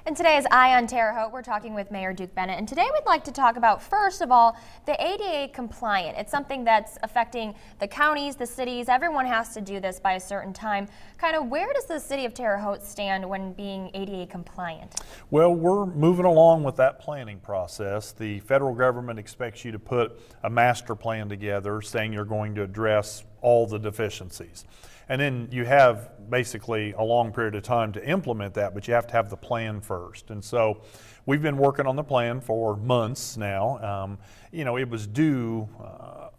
And today is Eye on Terre Haute. We're talking with Mayor Duke Bennett, and today we'd like to talk about, first of all, the ADA compliant. It's something that's affecting the counties, the cities. Everyone has to do this by a certain time. Kind of where does the city of Terre Haute stand when being ADA compliant? Well, we're moving along with that planning process. The federal government expects you to put a master plan together saying you're going to address all the deficiencies. And then you have basically a long period of time to implement that, but you have to have the plan first. And so we've been working on the plan for months now. It was due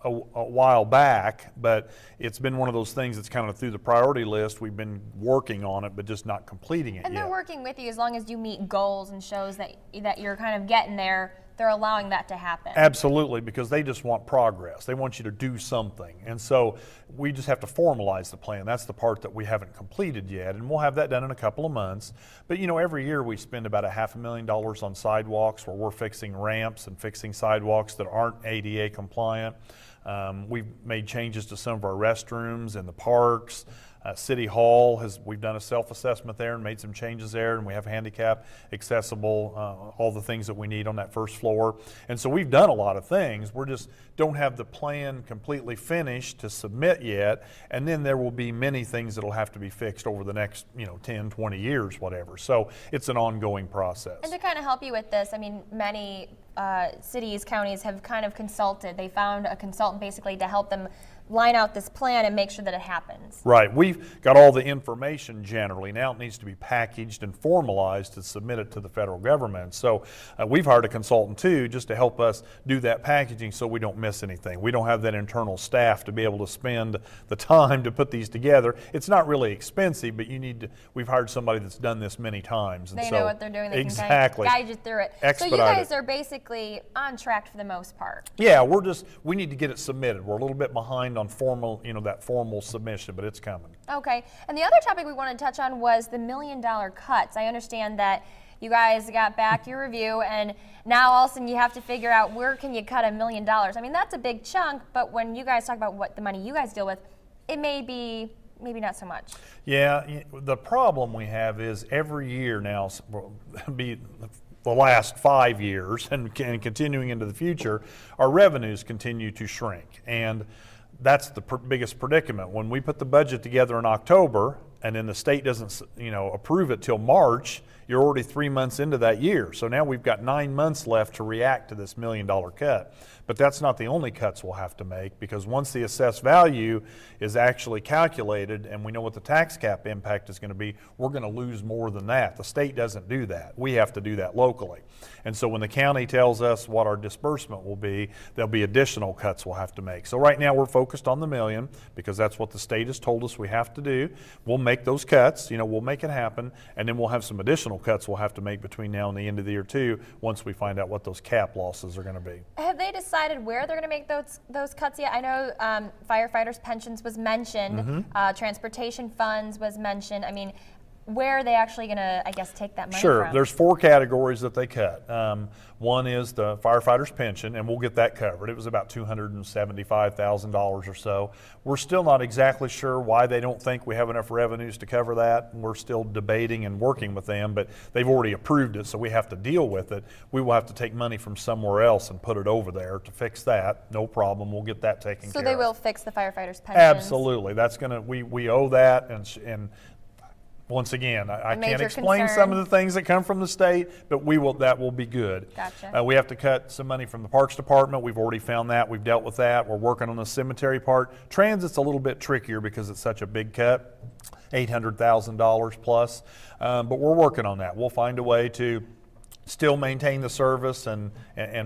a while back, but it's been one of those things that's kind of through the priority list. We've been working on it, but just not completing it yet. And they're working with you as long as you meet goals and shows that you're kind of getting there. They're allowing that to happen. Absolutely, because they just want progress. They want you to do something. And so we just have to formalize the plan. That's the part that we haven't completed yet, and we'll have that done in a couple of months. But every year we spend about $500,000 on sidewalks, where we're fixing ramps and fixing sidewalks that aren't ADA compliant. We've made changes to some of our restrooms in the parks. City Hall, we've done a self-assessment there and made some changes there, and we have handicap accessible, all the things that we need on that first floor. And so we've done a lot of things. We just don't have the plan completely finished to submit yet, and then there will be many things that will have to be fixed over the next 10, 20 years, whatever. So it's an ongoing process. And to kind of help you with this, many cities, counties have kind of consulted. They found a consultant basically to help them line out this plan and make sure that it happens. Right. We've got all the information generally. Now it needs to be packaged and formalized to submit it to the federal government. So we've hired a consultant too, just to help us do that packaging so we don't miss anything. We don't have that internal staff to be able to spend the time to put these together. It's not really expensive, but we've hired somebody that's done this many times. And they know what they're doing. They exactly. can guide you through it. Expedite so you guys are basically on track for the most part. Yeah, we need to get it submitted. We're a little bit behind on formal, that formal submission, but it's coming. Okay, and the other topic we wanted to touch on was the $1 million cuts. I understand that you guys got back your review, and now all of a sudden you have to figure out where can you cut $1 million. That's a big chunk, but when you guys talk about what the money you guys deal with, it may be maybe not so much. Yeah, the problem we have is every year now, the last 5 years and continuing into the future, our revenues continue to shrink. And that's the biggest predicament. When we put the budget together in October and then the state doesn't approve it till March, you're already 3 months into that year. So now we've got 9 months left to react to this $1 million cut. But that's not the only cuts we'll have to make, because once the assessed value is actually calculated and we know what the tax cap impact is going to be, we're going to lose more than that. The state doesn't do that. We have to do that locally. And so when the county tells us what our disbursement will be, there'll be additional cuts we'll have to make. So right now we're focused on the $1 million because that's what the state has told us we have to do. We'll make those cuts, we'll make it happen, and then we'll have some additional cuts we'll have to make between now and the end of the year too, once we find out what those cap losses are going to be. Have they decided where they're going to make those cuts yet? I know firefighters' pensions was mentioned, transportation funds was mentioned. Where are they actually going to, take that money Sure. from? There's 4 categories that they cut. One is the firefighter's pension, and we'll get that covered. It was about $275,000 or so. We're still not exactly sure why they don't think we have enough revenues to cover that. We're still debating and working with them, but they've already approved it, so we have to deal with it. We will have to take money from somewhere else and put it over there to fix that. No problem. We'll get that taken care of. So they will fix the firefighter's pensions? Absolutely. That's we owe that, and once again, I can't explain some of the things that come from the state, but that will be good. Gotcha. We have to cut some money from the Parks Department. We've already found that. We've dealt with that. We're working on the cemetery part. Transit's a little bit trickier because it's such a big cut, $800,000 plus, but we're working on that. We'll find a way to still maintain the service and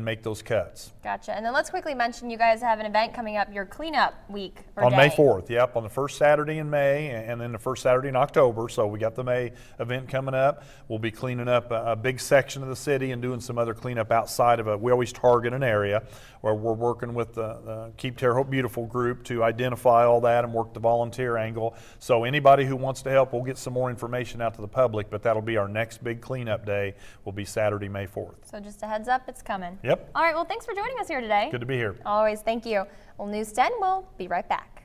make those cuts. Gotcha. And then let's quickly mention you guys have an event coming up, your cleanup week or on day. May 4th, yep, on the first Saturday in May and then the first Saturday in October. So we got the May event coming up. We'll be cleaning up a big section of the city and doing some other cleanup outside of it. We always target an area where we're working with the Keep Terre Haute Beautiful group to identify all that and work the volunteer angle. So anybody who wants to help, we'll get some more information out to the public, but that'll be our next big cleanup day, will be Saturday, May 4th. So just a heads up, it's coming. Yep. All right, well, thanks for joining us here today. Good to be here. Always, thank you. Well, News 10 will be right back.